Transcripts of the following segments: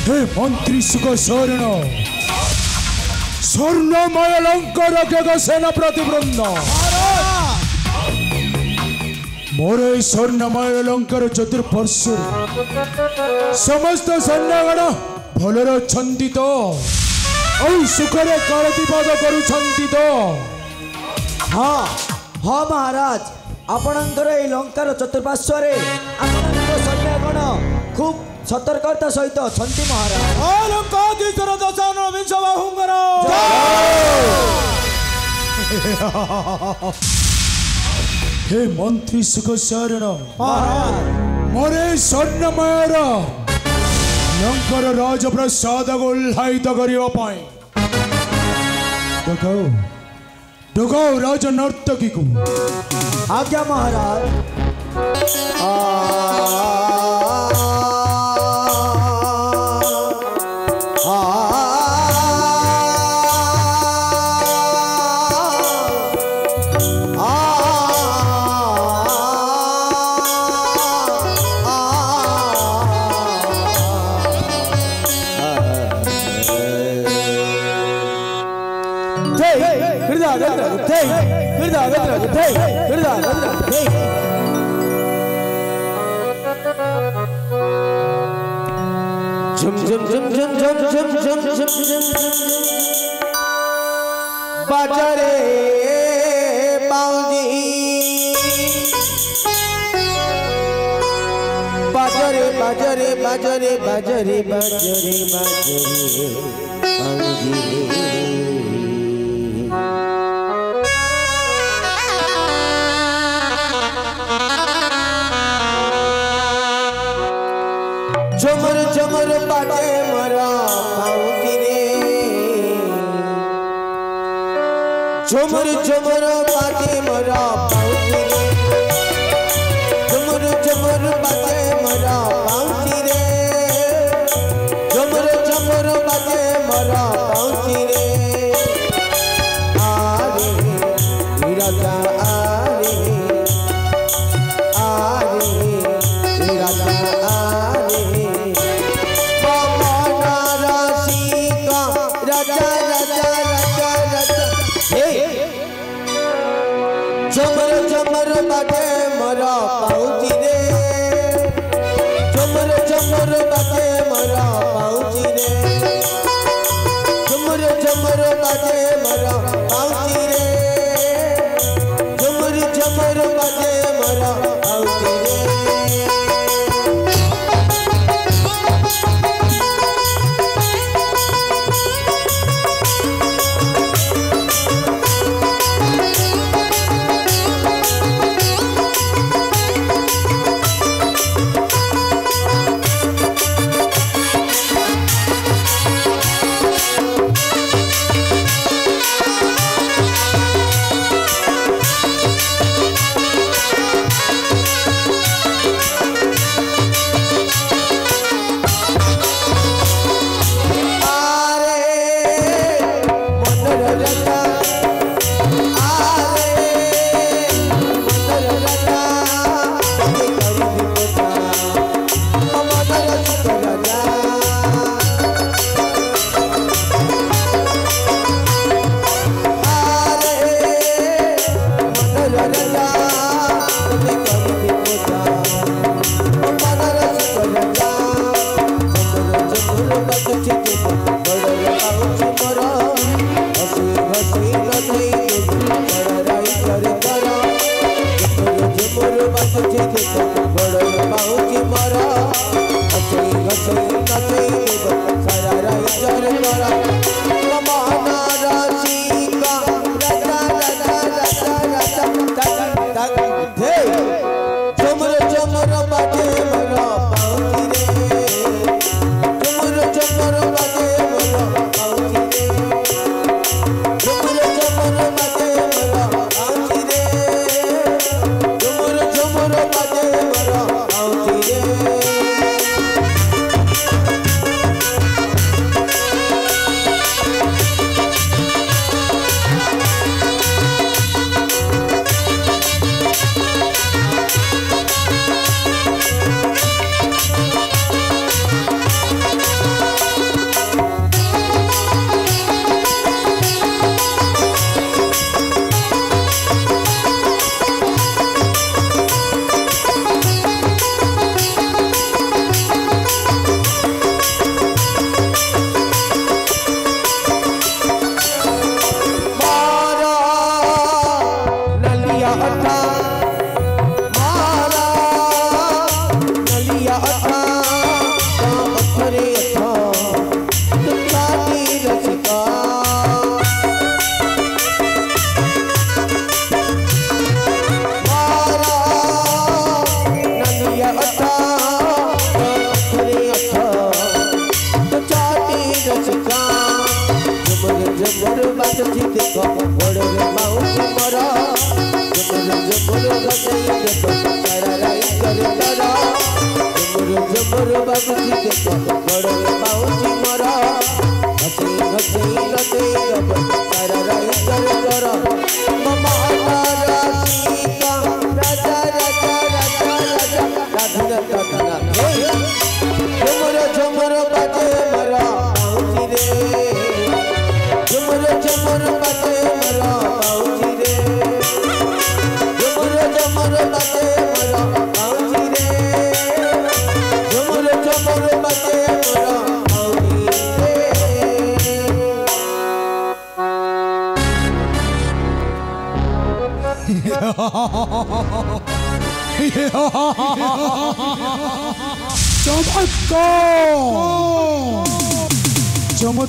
हे मंत्री सुख स्वर्ण स्वर्णमय अलंकार के सेना प्रतिवृंद मोर स्वर्णमय अलंकार चतुर्पर्श समस्त सैन्यगण भलर छंदी तो सुखरे कालतिपाद करुछंती तो। हाँ हाँ महाराज आपणकर ए लंकार चतुर्पार्श्व सैन्यगण खूब सतर्कता सहित छंती महाराज। हे मंत्री सुख शरण मोरे स्वर्णमय लंकार राजप्रसाद को उल्लायित करने डकाओ राज नर्तकी को। आज्ञा महाराज। झुम झुम झुम झुम झुम झुम झुम झुम बाजारे बाउजी बाजारे बाजारे बाजारे बाजारे बाजारे बाजारे बाउजी झमर झमर बाटे मरा पाऊंगी रे झमर झमर बाटे मरा पाऊंगी रे झमर झमर बाटे मरा पाऊंगी रे झमर झमर बाटे मरा पाऊंगी रे आरे राजा आरे आरे राजा झमर झमर बाटे मरा पाऊंगी रे झमर झमर बाटे मरा पाऊंगी रे झमर झमर बाटे मरा पाऊंगी रे झमर झमर बाटे मरा पाऊंगी रे। अठा मारा नलिया अठा अठरे अठा तुकाटी रसिका मारा नलिया अठा अठरे अठा तुकाटी रसिका जबर जबर बात थी देखो बड़े माउसी मरा जबर जबर गई देखो सारा राई करे तारा जबर जबर बात थी देखो बड़े माउसी मरा हसी हसी लते गब सारा राई करे तारा ममा तारा सीता राजा राजा राजा राजा राधा राधा जबर जबर बाजे मरा माउसी रे जबर जबर बाजे मरा माउसी रे जबर जबर बाजे मरा माउसी रे जबर जबर बाजे मरा माउसी रे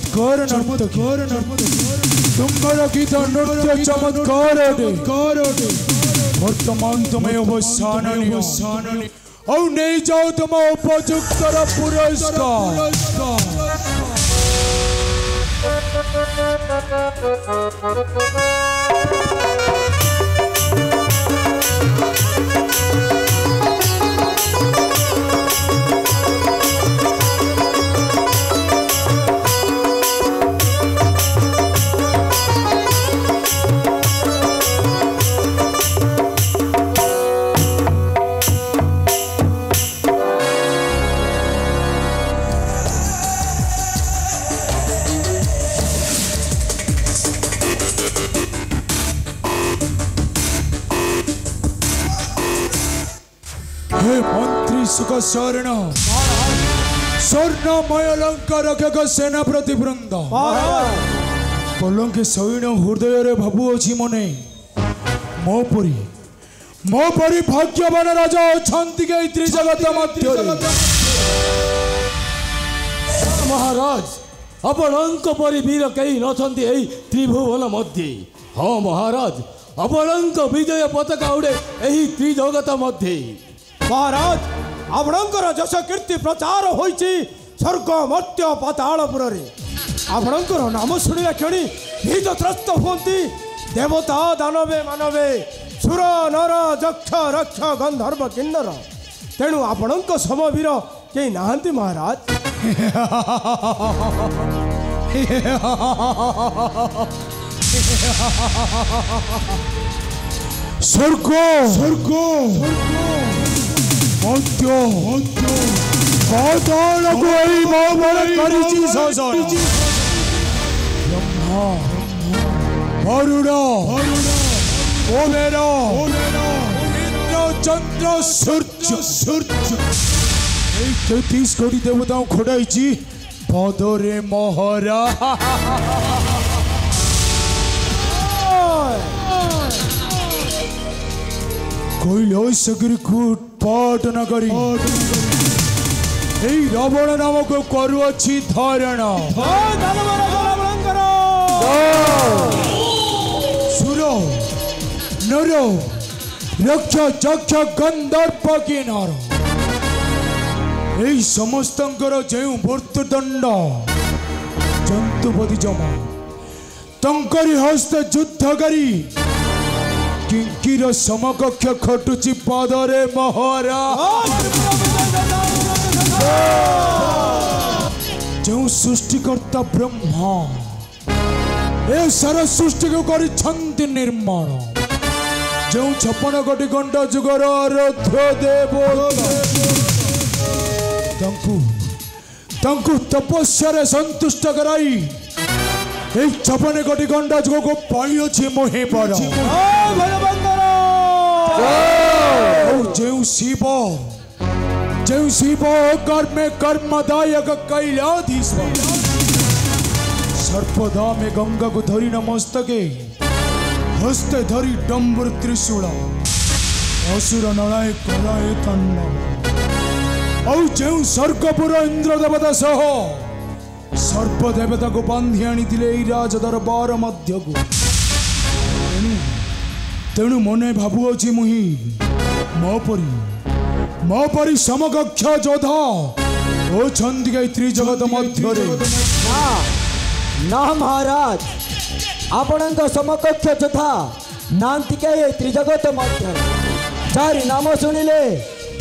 चमत्कार चमत्कार तुम्हारा गीत नृत्य चमत्कार वर्तमान तुम्हें अवसान और नहीं जाओ तुम उपयुक्त पुरस्कार हे मंत्री सुख शरण स्वर्णमय अलंकार रक्षक सेना प्रतिवृंद पलंके शयन हृदय रे भाबु अछि मने मो परी भाग्यवान राजा अछंती के त्रिजगत मध्य महाराज आपणक परी वीर कई नछंती एई त्रिभुवन मध्य हाँ महाराज आपणक विजय पताका उड़े एही त्रिजगत मध्य महाराज आपणकर जश कीर्ति प्रचार होइछि स्वर्ग मर्त्य पातालपुर रे आपणकर नाम शुणिला क्षणी भीत त्रस्त हुअन्ति देवता दानवे मानवे सुर नर यक्ष रक्ष गंधर्व किन्नर तेणु आपणक समवीर केही नाहांति महाराज स्वर्ग स्वर्ग मध्य पाताल को एही महाबल करिछि शासन ब्रह्मा वरुण कुबेर इंद्र चंद्र सूर्य এই 33 কোটি দেবতাও খোড়াইছি বদরে মহারা কৈলাসগিরি কূট পাটনা করি এই রাবণ নামক করুছি ধারণ সুর নর রক্ষ যক্ষ গন্ধর্ব কিন্নর এই সমস্তঙ্কর যে মৃত্যুদণ্ড জন্তুপতি জমা তঙ্করি হস্তে যুদ্ধ করি किंकीर समकक्ष खटुची पादरे महारा जो सृष्टिकर्ता ब्रह्मा ए सारा सृष्टि को करी छंति निर्माण जो 56 कोटी घंटा जुगर आराध्य देवता तंकु तपस्या रे संतुष्ट कराई एक 56 कोटी घंटा जुग को पाई अछि मोहे पर जो शिव कर्मे कर्मदायक कैलाधीश्वर सर्पदा में गंगा को धरी न मस्तके हस्ते धरी डम्बर त्रिशूल असुर नड़ाए कराए तांडव और जो स्वर्गपुर इंद्र देवता सह सर्प देवता को बांधि आनी राज दरबार मध्य को तेणु मने भावुअछि मुहि मो परी समकक्ष योद्धा ओ छंदी त्रिजगत मध्य ना महाराज आपणक समकक्ष योद्धा नांति के त्रिजगत मध्य चारि नाम शुणिले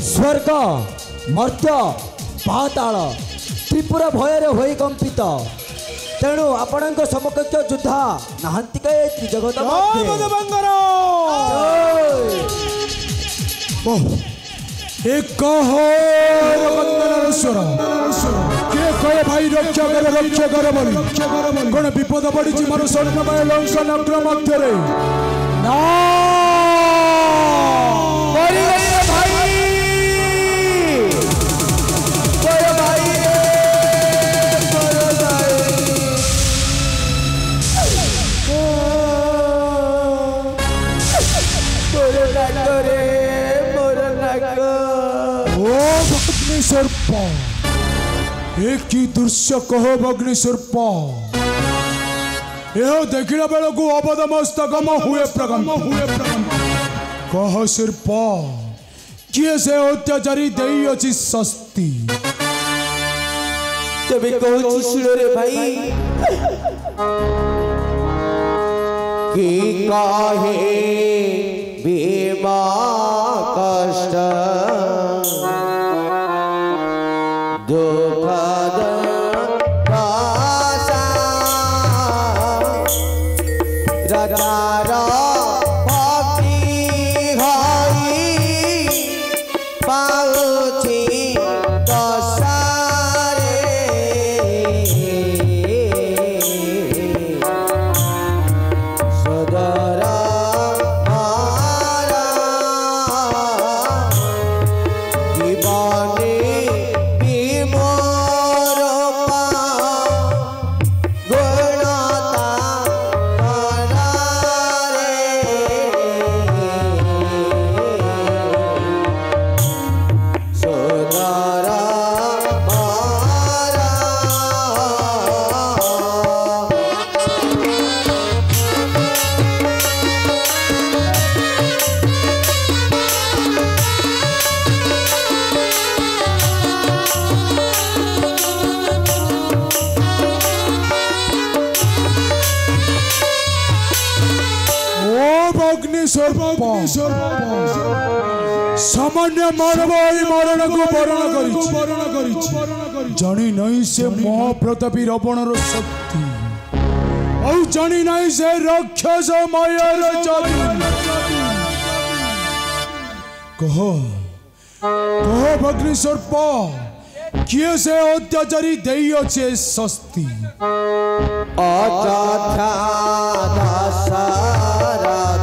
स्वर्ग मर्त्य पाताल त्रिपुरा भयर होई कंपित तेणु आपणक समकक्ष योद्धा नांति के त्रिजगत मध्य एक स्वर के कहे भाई रक्षा कर बोली कौन विपद पड़ी मोर स्वर्णमय लंका नगर मध्य ना सर्प एक ही दृश्य कह अग्नि सर्प यह देखला बेल को अबध मस्तकम हुए प्रगम कह सर्प किए से अत्याचारी देई अछि सस्ती तबे कहू सुरे भाई की काहे बीमा कष्ट दुखद दासा रगारा भक्ति हई पाउछि दसारे सदरा मारा जीवने सामान्य मानव मरण को वर्ण कर जानी नहीं से महाप्रतापी रावणर शक्ति और जानी नहीं से राक्षस मायार कह भग्नि सर्प किए से अत्याचारी देई अच्छे सस्ती अजाथा दशरथ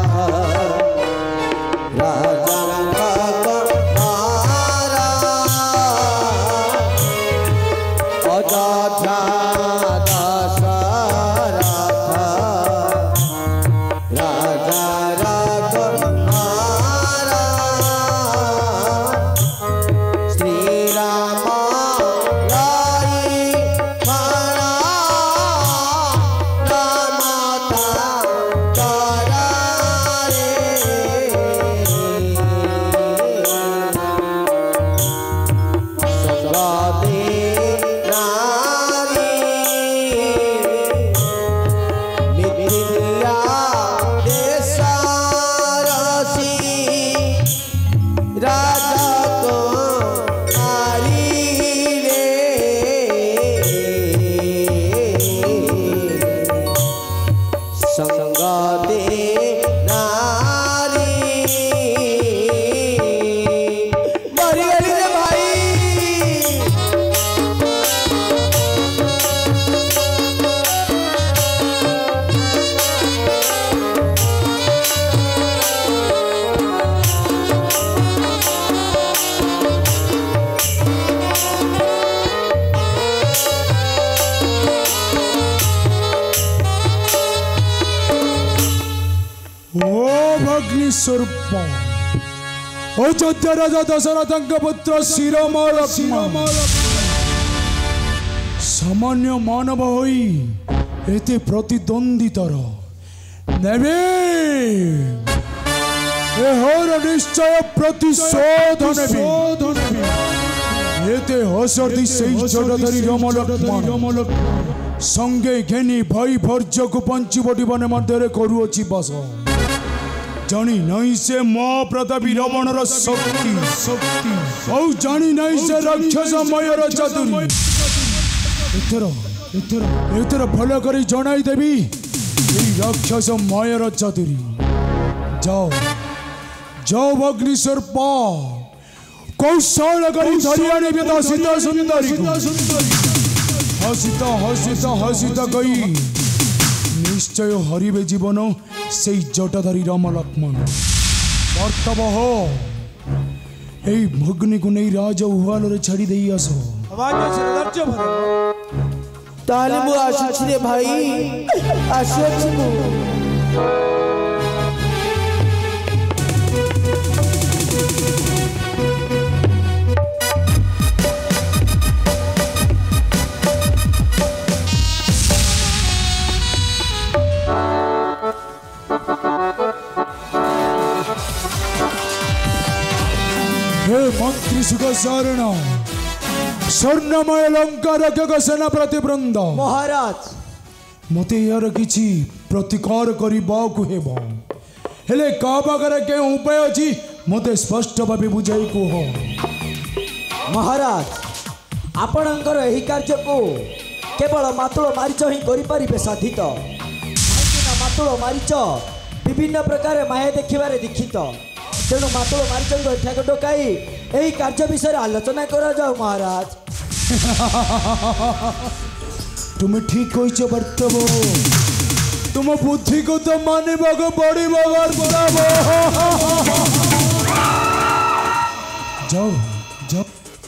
ओ भग्नि सर्प अयोध्या राजा दशरथ पुत्र शिरोमल सामान्य मानव होई एते प्रतिद्वंदितर नेबे एहर निश्चय प्रतिशोध नेबे एते हसती सेई जडधरी रमल संगे घेनी भाई भर्ज को पंचवटी बने मध्य करुअछि बस जानी नहीं से मो प्रतापी रावणर शक्ति औ जानी नहीं से राक्षस मयर चातुरी एथर भल करी जनाई देवी राक्षस मयर चातुरी जाओ जाओ भग्नि सर्प कौशल करी धरी आनिबे तो सीता सुंदरी हसिता हसिता हसिता गई निश्चय हरिबे जीवन से जटाधारी राम लक्ष्मण कर्तव्य हो यही भग्नि को नहीं राज उहाल छाड़ी दे आसो ताले मु आसुछि रे भाई आसुछि मु हे मंत्री सुखसारण स्वर्णमय लंका रक्षक सेना प्रतिवृंद महाराज मते यार किछि प्रतिकार करिबाकु हेबो हेले का पाखरे के उपाय अछि मते स्पष्ट भाबे बुझाई कोह महाराज आपणकर एही कार्य को केवल मातुल मारिच ही करि परिबे साधित मातुल मारिच विभिन्न प्रकार माया देखिबारे दीक्षित तेणु मातुल मारिच एठाक डकाई एही कार्य विषय आलोचना करा जाओ महाराज तुम ठीक कहिछ बर्तव तुम बुद्धि को तो मानिबा को पड़िबो बर्तव जाओ जाओ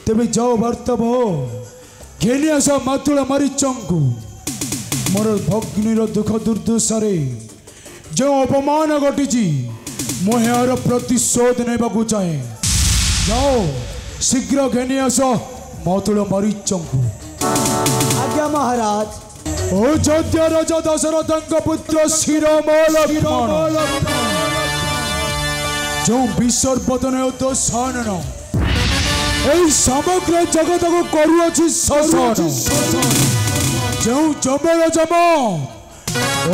तेबे जाओ बर्तव घेनी आस मातुल मारिचंकु मोर भग्निर दुख दुर्दशारे जो अपमान घटी मोहार प्रतिशोध नेबाकु चाहे जाओ शीघ्र घेनी आस मातुल मारिचंकु आज्ञा महाराज अयोध्या राजा दशरथ पुत्र शिरोमल जो विसर्पतन दशानन एई समग्र जगत को करुअछि शासन जो जबर जम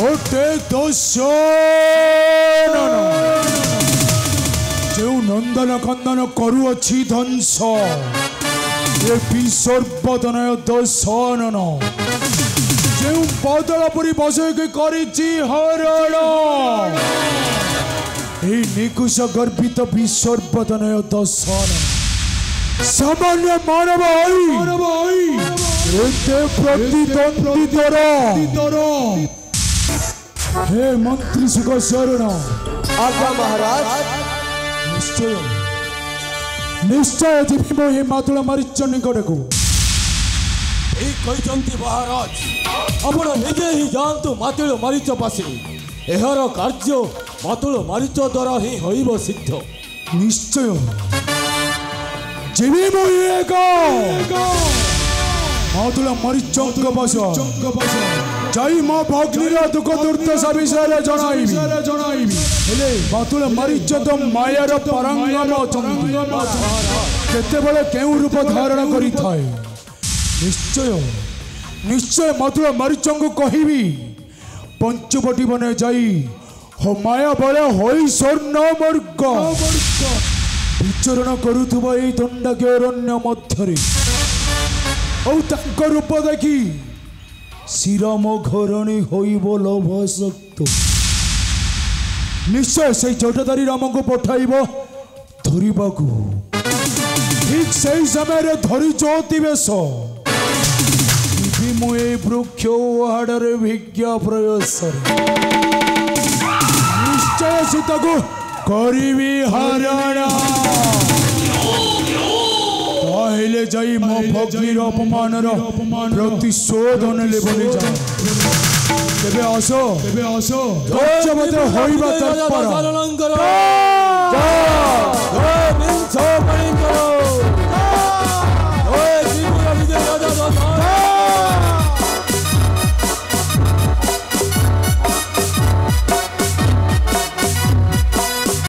ओटे दशानन जो नंदन कंदन करुअछि ध्वंस ये विसर्पतनय दशानन जो बदलपुरी बसैक करिछि हरण ए निकुश गर्भित विसर्पतनय दशानन सामान्य मानव एते प्रतिद्वंदितर हे मंत्री सुख शरण आज्ञा महाराज निश्चय निश्चय जीवी मोहि मातुल मारिच निकट को महाराज आपण निजे ही जानतु मातुल मारिच पासे एहर कार्य मातुल मारिच द्वारा ही होइब सिद्ध निश्चय जीवी मोहि एक मातुल मारिच पास जाई मो भग्निर दुख दुर्दशा विषय जनाइबी हेले मातुल मारिच तो मायार परंगम केते बेले केउ रूप धारण करि थाए निश्चय निश्चय मातुल मारिचंग कहिबी पंचवटी बने जाई हो माया बले होई स्वर्ण वर्ग विचरण करुथुबा एई दंडाके अरण्य मध्यरे औ तांक रूप देखी श्रीराम घरणी होइब लोभसक्त निश्चय से जटाधारी राम को पठाइब धरिबाकू ठीक सही समय धरी ज्योतिवेश मुए वृक्ष हाड़े विज्ञा प्रयास निश्चय सीता को करी हरण कहले जाई मो भग्निर अपमानर प्रतिशोध नेले बोली जा ତେବେ ଆସ ଗଜପତି ହୋଇବା ତତ୍ପର।